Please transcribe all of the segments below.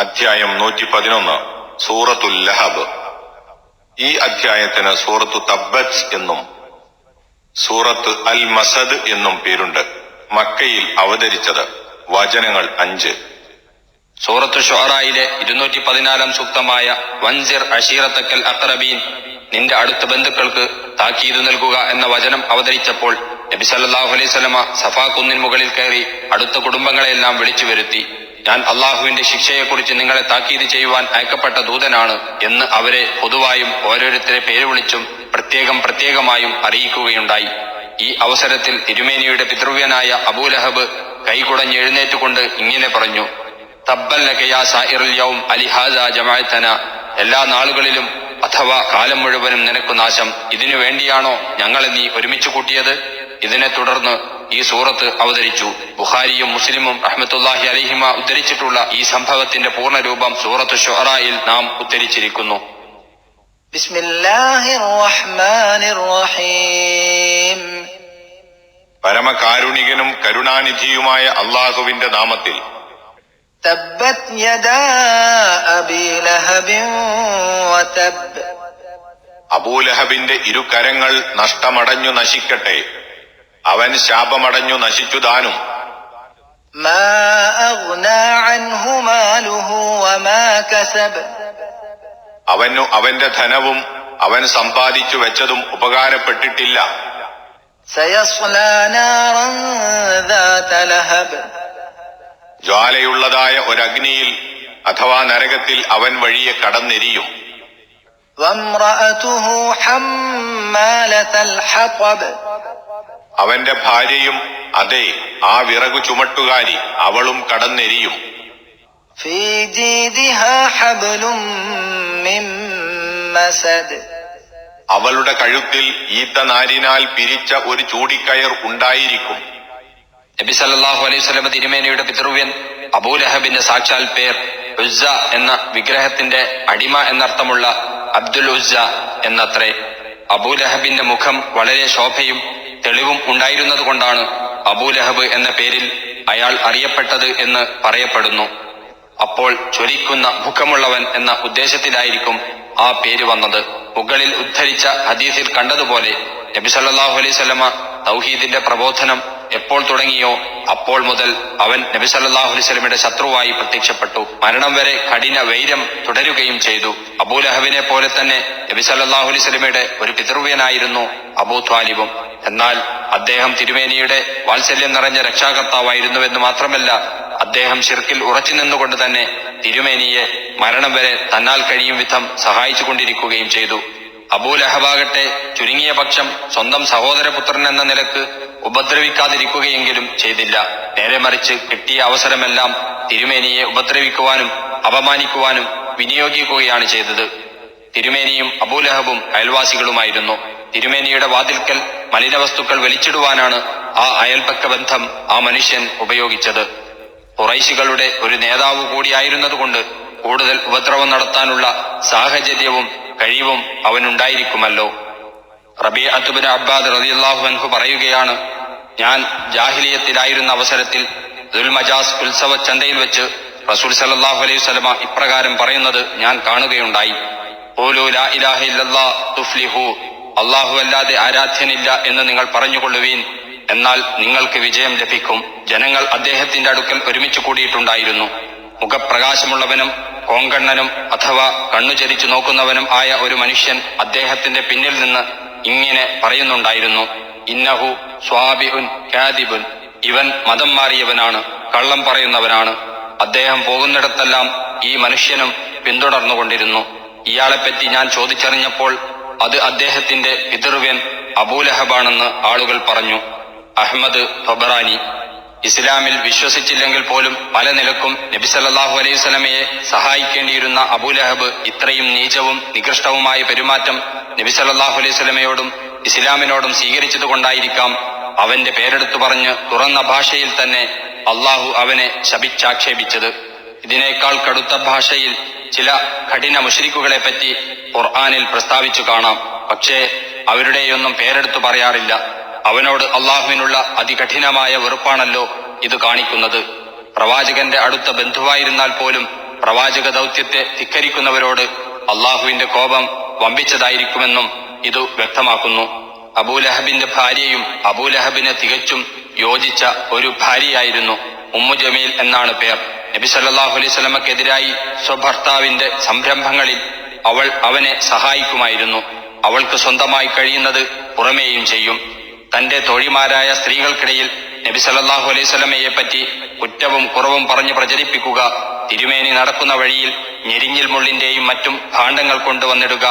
അധ്യായം 111 സൂറത്തുൽ ലഹബ്. ഈ അധ്യായത്തിന് സൂറത്തു തബ്ബത്ത് എന്നും സൂറത്ത് അൽ മസദ് എന്നും പേരുണ്ട്. മക്കയിൽ അവതരിച്ചത്. വചനങ്ങൾ 5. സൂറത്തു ശുഅറായിലെ 214 സൂക്തമായ വൻസിർ അശീറത്തക്കൽ അഖ്റബീൻ, നിന്റെ അടുത്ത ബന്ധുക്കൾക്ക് താക്കീത് നൽകുക എന്ന വചനം അവതരിച്ചപ്പോൾ നബി സല്ലല്ലാഹു അലൈഹി വസല്ലമ സഫാ കുന്നിൻ മുകളിൽ കയറി അടുത്ത കുടുംബങ്ങളെല്ലാം വിളിച്ചു വരുത്തി, ഞാൻ അള്ളാഹുവിന്റെ ശിക്ഷയെക്കുറിച്ച് നിങ്ങളെ താക്കീത് ചെയ്യുവാൻ അയക്കപ്പെട്ട ദൂതനാണ് എന്ന് അവരെ പൊതുവായും ഓരോരുത്തരെ പേര് വിളിച്ചും പ്രത്യേകമായും അറിയിക്കുകയുണ്ടായി. ഈ അവസരത്തിൽ തിരുമേനിയുടെ പിതൃവ്യനായ അബൂലഹബ് കൈകുടഞ്ഞ് എഴുന്നേറ്റുകൊണ്ട് ഇങ്ങനെ പറഞ്ഞു, തബ്ബൻ ലക യാ സായിറുൽ യൗം അലിഹാദാ ജമഅതന, എല്ലാ നാളുകളിലും അഥവാ കാലം മുഴുവനും നിനക്കു നാശം. ഇതിനു വേണ്ടിയാണോ ഞങ്ങളെ നീ ഒരുമിച്ച് കൂട്ടിയത്? ഇതിനെ തുടർന്ന് ഈ സൂറത്ത് അവതരിച്ചു. ബുഖാരിയും മുസ്ലിമും റഹ്മത്തുള്ളാഹി അലൈഹിമ ഉദ്ധരിച്ചിട്ടുള്ള ഈ സംഭവത്തിന്റെ പൂർണ്ണരൂപം സൂറത്തു ശുഅറായിൽ നാം ഉദ്ധരിച്ചിരിക്കുന്നു. ബിസ്മില്ലാഹിർ റഹ്മാനിർ റഹീം. പരമകാരുണികനും കരുണാനിധിയുമായ അള്ളാഹുവിന്റെ നാമത്തിൽ. തബ്ബത് യദാ അബീ ലഹബിൻ വതബ്, അബൂലഹബിന്റെ ഇരു കരങ്ങൾ നഷ്ടമടഞ്ഞു നശിക്കട്ടെ, അവൻ ശാപമടഞ്ഞു നശിച്ചു താനും. മാ അഗ്നാ അൻഹു മാലുഹു വമാ കസബ്, അവനു അവന്റെ ധനവും അവൻ സമ്പാദിച്ചു വെച്ചതും ഉപകാരപ്പെട്ടിട്ടില്ല. സയസ്ലാ നാറൻ ദാത ലഹബ്, ജ്വാലയുള്ളതായ ഒരഗ്നിയിൽ അഥവാ നരകത്തിൽ അവൻ വഴിയെ കടന്നെരിയും. വംറഅതുഹു ഹമ്മാലതൽ ഹതബ്, അവന്റെ ഭാര്യയും അതെ ആ വിറകു ചുമട്ടുകാരി, അവളും കടന്നെരിയും. ഫീ ജീദിഹാ ഹബ്ലും മിൻ മസദ്, അവളുടെ കഴുത്തിൽ ഈത്തനാരിനാൽ പിരിച്ച ഒരു ചൂടിക്കയർ ഉണ്ടായിരിക്കും. നബി സല്ലല്ലാഹു അലൈഹി വസല്ലം തിരുമേനിയുടെ പിതൃവ്യൻ അബൂലഹബിന്റെ സാക്ഷാൽ പേർ ഉസ്സ എന്ന വിഗ്രഹത്തിന്റെ അടിമ എന്നർത്ഥമുള്ള അബ്ദുൽ ഉസ്സ എന്നത്രേ. അബൂലഹബിന്റെ മുഖം വളരെ ശോഭയും തെളിവും ഉണ്ടായിരുന്നത് കൊണ്ടാണ് അബൂലഹബ് എന്ന പേരിൽ അയാൾ അറിയപ്പെട്ടത് എന്ന് പറയപ്പെടുന്നു. അപ്പോൾ ചൊരിക്കുന്ന മുഖമുള്ളവൻ എന്ന ഉദ്ദേശത്തിലായിരിക്കും ആ പേര് വന്നത്. മുകളിൽ ഉദ്ധരിച്ച ഹദീസിൽ കണ്ടതുപോലെ നബി സല്ലല്ലാഹു അലൈഹി വസല്ലമ തൗഹീദിന്റെ പ്രബോധനം എപ്പോൾ തുടങ്ങിയോ അപ്പോൾ മുതൽ അവൻ നബി സല്ലല്ലാഹു അലൈഹി വസല്ലമയുടെ ശത്രുവായി പ്രത്യക്ഷപ്പെട്ടു. മരണം വരെ കഠിന വൈരം തുടരുകയും ചെയ്തു. അബൂലഹബിനെ പോലെ തന്നെ നബി സല്ലല്ലാഹു അലൈഹി വസല്ലമയുടെ ഒരു പിതൃവ്യനായിരുന്നു അബൂ ത്വാലിബും. എന്നാൽ അദ്ദേഹം തിരുമേനിയുടെ വാത്സല്യം നിറഞ്ഞ രക്ഷാകർത്താവായിരുന്നുവെന്ന് മാത്രമല്ല, അദ്ദേഹം ശിർക്കിൽ ഉറച്ചു നിന്നുകൊണ്ട് തന്നെ തിരുമേനിയെ മരണം വരെ തന്നാൽ കഴിയും വിധം സഹായിച്ചു കൊണ്ടിരിക്കുകയും ചെയ്തു. അബൂലഹബാകട്ടെ ചുരുങ്ങിയ പക്ഷം സ്വന്തം സഹോദരപുത്രൻ എന്ന നിലക്ക് ഉപദ്രവിക്കാതിരിക്കുകയെങ്കിലും ചെയ്തില്ല. നേരെ മറിച്ച് കിട്ടിയ അവസരമെല്ലാം തിരുമേനിയെ ഉപദ്രവിക്കുവാനും അപമാനിക്കുവാനും വിനിയോഗിക്കുകയാണ് ചെയ്തത്. തിരുമേനിയും അബൂലഹബും അയൽവാസികളുമായിരുന്നു. തിരുമേനിയുടെ വാതിൽക്കൽ മലിനവസ്തുക്കൾ വലിച്ചിടുവാനാണ് ആ അയൽപക്ക ബന്ധം ആ മനുഷ്യൻ ഉപയോഗിച്ചത്. ഖുറൈശികളുടെ ഒരു നേതാവ് കൂടിയായിരുന്നതുകൊണ്ട് കൂടുതൽ ഉപദ്രവം നടത്താനുള്ള സാഹചര്യവും കഴിവും അവനുണ്ടായിരിക്കുമല്ലോ. റബീഅത്ത് ഇബ്നു അബ്ബാദ് റളിയല്ലാഹു അൻഹു പറയുകയാണ്, ഞാൻ ജാഹിലിയത്തിലായിരുന്ന അവസരത്തിൽ ദുൽമജാസ് ഉത്സവ ചന്തയിൽ വെച്ച് റസൂൽ സല്ലല്ലാഹു അലൈഹി വസല്ലമ ഇപ്രകാരം പറയുന്നത് ഞാൻ കാണുകയുണ്ടായി. ഖൂലൂ ലാ ഇലാഹ ഇല്ലല്ലാഹ് തുഫ്ലിഹൂ, അല്ലാഹു അല്ലാതെ ആരാധ്യനില്ല എന്ന് നിങ്ങൾ പറഞ്ഞുകൊള്ളുവീൻ, എന്നാൽ നിങ്ങൾക്ക് വിജയം ലഭിക്കും. ജനങ്ങൾ അദ്ദേഹത്തിന്റെ അടുക്കൽ ഒരുമിച്ച് കൂടിയിട്ടുണ്ടായിരുന്നു. മുഖപ്രകാശമുള്ളവനും കോങ്കണ്ണനും അഥവാ കണ്ണുചരിച്ചു നോക്കുന്നവനും ആയ ഒരു മനുഷ്യൻ അദ്ദേഹത്തിന്റെ പിന്നിൽ നിന്ന് ഇങ്ങനെ പറയുന്നുണ്ടായിരുന്നു, ഇന്നഹു സ്വാബിഉൻ കാദിബുൻ, ഇവൻ മതം മാറിയവനാണ്, കള്ളം പറയുന്നവനാണ്. അദ്ദേഹം പോകുന്നിടത്തെല്ലാം ഈ മനുഷ്യനും പിന്തുടർന്നുകൊണ്ടിരുന്നു. ഇയാളെപ്പറ്റി ഞാൻ ചോദിച്ചറിഞ്ഞപ്പോൾ അത് അദ്ദേഹത്തിന്റെ പിതൃവ്യൻ അബൂലഹബാണെന്ന് ആളുകൾ പറഞ്ഞു. അഹ്മദ് തൊബറാനി. ഇസ്ലാമിൽ വിശ്വസിച്ചില്ലെങ്കിൽ പോലും പല നിലക്കും നബി സല്ലല്ലാഹു അലൈഹി വസല്ലമയെ സഹായിക്കേണ്ടിയിരുന്ന അബൂലഹബ് ഇത്രയും നീചവും നികൃഷ്ടവുമായ പെരുമാറ്റം നബി സല്ലല്ലാഹു അലൈഹി വസല്ലമയോടും ഇസ്ലാമിനോടും സ്വീകരിച്ചതുകൊണ്ടായിരിക്കാം അവന്റെ പേരെടുത്തു പറഞ്ഞ് തുറന്ന ഭാഷയിൽ തന്നെ അള്ളാഹു അവനെ ശപിച്ചാക്ഷേപിച്ചത്. ഇതിനേക്കാൾ കടുത്ത ഭാഷയിൽ ചില കഠിന മുശ്രിക്കുകളെ പറ്റി ഖുർആനിൽ പ്രസ്താവിച്ചു കാണാം. പക്ഷേ അവരുടെയൊന്നും പേരെടുത്തു പറയാറില്ല. അവനോട് അള്ളാഹുവിനുള്ള അതികഠിനമായ വെറുപ്പാണല്ലോ ഇത് കാണിക്കുന്നത്. പ്രവാചകന്റെ അടുത്ത ബന്ധുവായിരുന്നാൽ പോലും പ്രവാചക ദൗത്യത്തെ ധിക്കരിക്കുന്നവരോട് അള്ളാഹുവിന്റെ കോപം വമ്പിച്ചതായിരിക്കുമെന്നും ഇത് വ്യക്തമാക്കുന്നു. അബൂലഹബിന്റെ ഭാര്യയും അബൂലഹബിന് തികച്ചും യോജിച്ച ഒരു ഭാര്യയായിരുന്നു. ഉമ്മു ജമീൽ എന്നാണ് പേർ. നബി സല്ലല്ലാഹു അലൈഹി വസല്ലമക്കെതിരായി സ്വഭർത്താവിന്റെ സംരംഭങ്ങളിൽ അവൾ അവനെ സഹായിക്കുമായിരുന്നു. അവൾക്ക് സ്വന്തമായി കഴിയുന്നത് പുറമേയും ചെയ്യും. തന്റെ തോഴിമാരായ സ്ത്രീകൾക്കിടയിൽ നബി സല്ലല്ലാഹു അലൈഹി വസല്ലമയെ പറ്റി കുറ്റവും കുറവും പറഞ്ഞു പ്രചരിപ്പിക്കുക, തിരുമേനി നടക്കുന്ന വഴിയിൽ ഞെരിഞ്ഞിൽ മുള്ളിന്റെയും മറ്റും ഭാണ്ഡങ്ങൾ കൊണ്ടുവന്നിടുക,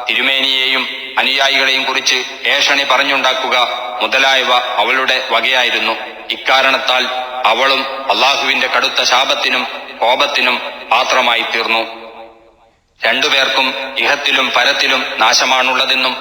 തിരുമേനിയെയും അനുയായികളെയും കുറിച്ച് ഏഷണി പറഞ്ഞുണ്ടാക്കുക മുതലായവ അവളുടെ വകയായിരുന്നു. ഇക്കാരണത്താൽ അവളും അള്ളാഹുവിന്റെ കടുത്ത ശാപത്തിനും കോപത്തിനും പാത്രമായി തീർന്നു. രണ്ടുപേർക്കും ഇഹത്തിലും പരത്തിലും നാശമാണുള്ളതെന്നും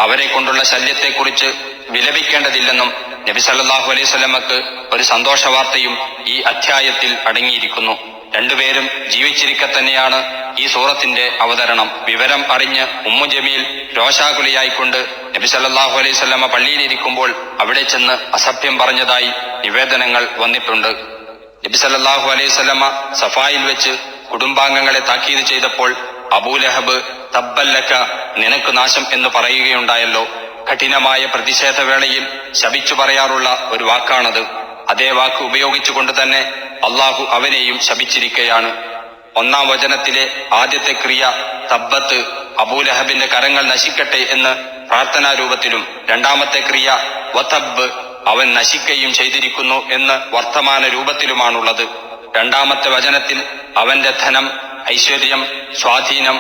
അവരെ കൊണ്ടുള്ള ശല്യത്തെക്കുറിച്ച് വിലപിക്കേണ്ടതില്ലെന്നും നബി സല്ലല്ലാഹു അലൈഹി വസല്ലമക്ക് ഒരു സന്തോഷവാർത്തയും ഈ അധ്യായത്തിൽ അടങ്ങിയിരിക്കുന്നു. രണ്ടുപേരും ജീവിച്ചിരിക്കെ തന്നെയാണ് ഈ സൂറത്തിന്റെ അവതരണം. വിവരം അറിഞ്ഞ് ഉമ്മു ജമീൽ രോഷാകുലിയായിക്കൊണ്ട് നബി സല്ലല്ലാഹു അലൈഹി വസല്ലമ പള്ളിയിലിരിക്കുമ്പോൾ അവിടെ ചെന്ന് അസഭ്യം പറഞ്ഞതായി നിവേദനങ്ങൾ വന്നിട്ടുണ്ട്. നബി സല്ലല്ലാഹു അലൈഹി വസല്ലമ സഫായിൽ വെച്ച് കുടുംബാംഗങ്ങളെ താക്കീത് ചെയ്തപ്പോൾ അബൂലഹബ് തബ്ബല്ലക, നിനക്ക് നാശം എന്ന് പറയുകയുണ്ടായല്ലോ. കഠിനമായ പ്രതിഷേധവേളയിൽ ശപിച്ചു പറയാറുള്ള ഒരു വാക്കാണത്. അതേ വാക്ക് ഉപയോഗിച്ചുകൊണ്ട് തന്നെ അള്ളാഹു അവനെയും ശപിച്ചിരിക്കുകയാണ്. 1-ാം വചനത്തിലെ ആദ്യത്തെ ക്രിയ തബ്ബത്ത്, അബൂലഹബിന്റെ കരങ്ങൾ നശിക്കട്ടെ എന്ന് പ്രാർത്ഥനാരൂപത്തിലും 2ാമത്തെ ക്രിയ വതബ്ബ്, അവൻ നശിക്കുകയും ചെയ്തിരിക്കുന്നു എന്ന് വർത്തമാന രൂപത്തിലുമാണുള്ളത്. 2ാമത്തെ വചനത്തിൽ അവന്റെ ധനം, ഐശ്വര്യം, സ്വാധീനം,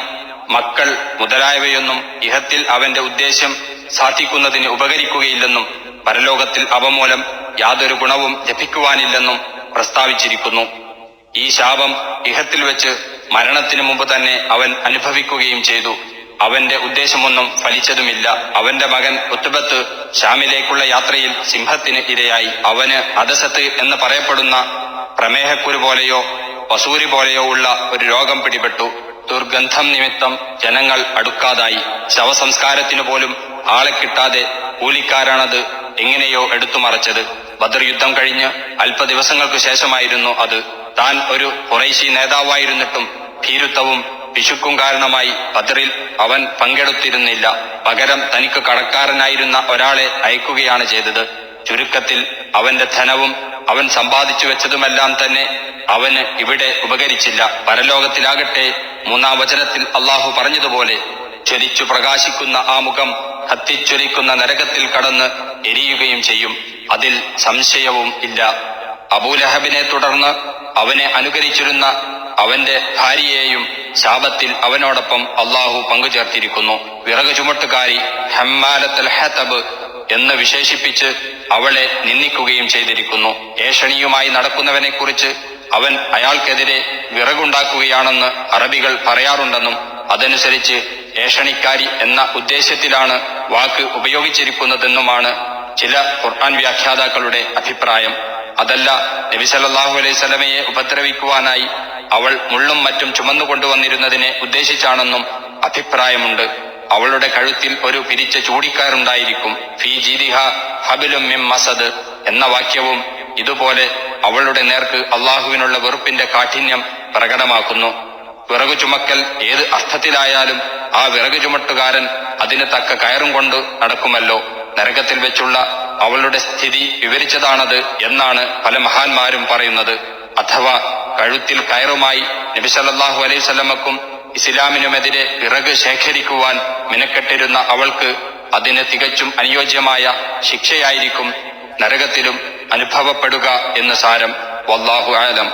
മക്കൾ മുതലായവയൊന്നും ഇഹത്തിൽ അവന്റെ ഉദ്ദേശ്യം സാധിക്കുന്നതിന് ഉപകരിക്കുകയില്ലെന്നും പരലോകത്തിൽ അവ മൂലം യാതൊരു ഗുണവും ലഭിക്കുവാനില്ലെന്നും പ്രസ്താവിച്ചിരിക്കുന്നു. ഈ ശാപം ഇഹത്തിൽ വെച്ച് മരണത്തിനു മുമ്പ് തന്നെ അവൻ അനുഭവിക്കുകയും ചെയ്തു. അവന്റെ ഉദ്ദേശമൊന്നും ഫലിച്ചതുമില്ല. അവന്റെ മകൻ ഉത്ബത്ത് ഷാമിലേക്കുള്ള യാത്രയിൽ സിംഹത്തിന് ഇരയായി. അവന് അദസത്ത് എന്ന് പറയപ്പെടുന്ന പ്രമേഹക്കുരു പോലെയോ വസൂരി പോലെയോ ഉള്ള ഒരു രോഗം പിടിപെട്ടു. ദുർഗന്ധം നിമിത്തം ജനങ്ങൾ അടുക്കാതായി. ശവസംസ്കാരത്തിനു പോലും ആളെ കിട്ടാതെ കൂലിക്കാരാണത് എങ്ങനെയോ എടുത്തുമറച്ചത്. ബദർ യുദ്ധം കഴിഞ്ഞ് അല്പ ദിവസങ്ങൾക്ക് ശേഷമായിരുന്നു അത്. താൻ ഒരു ഖുറൈശി നേതാവായിരുന്നിട്ടും ഭീരുത്വവും പിശുക്കും കാരണമായി ബദറിൽ അവൻ പങ്കെടുത്തിരുന്നില്ല. പകരം തനിക്ക് കടക്കാരനായിരുന്ന ഒരാളെ അയക്കുകയാണ് ചെയ്തത്. ചുരുക്കത്തിൽ അവന്റെ ധനവും അവൻ സമ്പാദിച്ചു വെച്ചതുമെല്ലാം തന്നെ അവന് ഇവിടെ ഉപകരിച്ചില്ല. പരലോകത്തിലാകട്ടെ 3-ാം വചനത്തിൽ അള്ളാഹു പറഞ്ഞതുപോലെ ജ്വലിച്ചു പ്രകാശിക്കുന്ന ആ മുഖം കത്തിച്ചൊലിക്കുന്ന നരകത്തിൽ കടന്ന് എരിയുകയും ചെയ്യും. അതിൽ സംശയവും ഇല്ല. അബൂലഹബിനെ തുടർന്ന് അവനെ അനുകരിച്ചിരുന്ന അവന്റെ ഭാര്യയെയും ശാപത്തിൽ അവനോടൊപ്പം അള്ളാഹു പങ്കുചേർത്തിരിക്കുന്നു. വിറക് ചുമട്ടുകാരി ഹമ്മാലത്തുൽ ഹതബ് എന്ന് വിശേഷിപ്പിച്ച് അവളെ നിന്ദിക്കുകയും ചെയ്തിരിക്കുന്നു. ഏഷണിയുമായി നടക്കുന്നവനെ കുറിച്ച് അവൻ അയാൾക്കെതിരെ വിറകുണ്ടാക്കുകയാണെന്ന് അറബികൾ പറയാറുണ്ടെന്നും അതനുസരിച്ച് ഏഷണിക്കാരി എന്ന ഉദ്ദേശ്യത്തിലാണ് വാക്ക് ഉപയോഗിച്ചിരിക്കുന്നതെന്നുമാണ് ചില ഖുർആൻ വ്യാഖ്യാതാക്കളുടെ അഭിപ്രായം. അതല്ല, നബി സല്ലല്ലാഹു അലൈഹി വസല്ലമയെ ഉപദ്രവിക്കുവാനായി അവൾ മുള്ളും മറ്റും ചുമന്നുകൊണ്ടുവന്നിരുന്നതിനെ ഉദ്ദേശിച്ചാണെന്നും അഭിപ്രായമുണ്ട്. അവളുടെ കഴുത്തിൽ ഒരു പിരിച്ച ചൂടിക്കയറുണ്ടായിരിക്കും. ഫീ ജീദിഹ ഹബിലും മിൻ മസദ് എന്ന വാക്യവും ഇതുപോലെ അവളുടെ നേർക്ക് അള്ളാഹുവിനുള്ള വെറുപ്പിന്റെ കാഠിന്യം പ്രകടമാക്കുന്നു. വിറകു ചുമക്കൽ ഏത് അർത്ഥത്തിലായാലും ആ വിറകു ചുമട്ടുകാരൻ അതിന് തക്ക കയറും കൊണ്ട് നടക്കുമല്ലോ. നരകത്തിൽ വെച്ചുള്ള അവളുടെ സ്ഥിതി വിവരിച്ചതാണത് എന്നാണ് പല മഹാന്മാരും പറയുന്നത്. അഥവാ കഴുത്തിൽ കയറുമായി നബി സല്ലല്ലാഹു അലൈഹി വസല്ലമക്കും ഇസ്ലാമിനുമെതിരെ വിറക് ശേഖരിക്കുവാൻ മിനക്കെട്ടിരുന്ന അവൾക്ക് അതിന് തികച്ചും അനുയോജ്യമായ ശിക്ഷയായിരിക്കും നരകത്തിലും അനുഭവപ്പെടുക എന്ന് സാരം. വല്ലാഹു ആലം.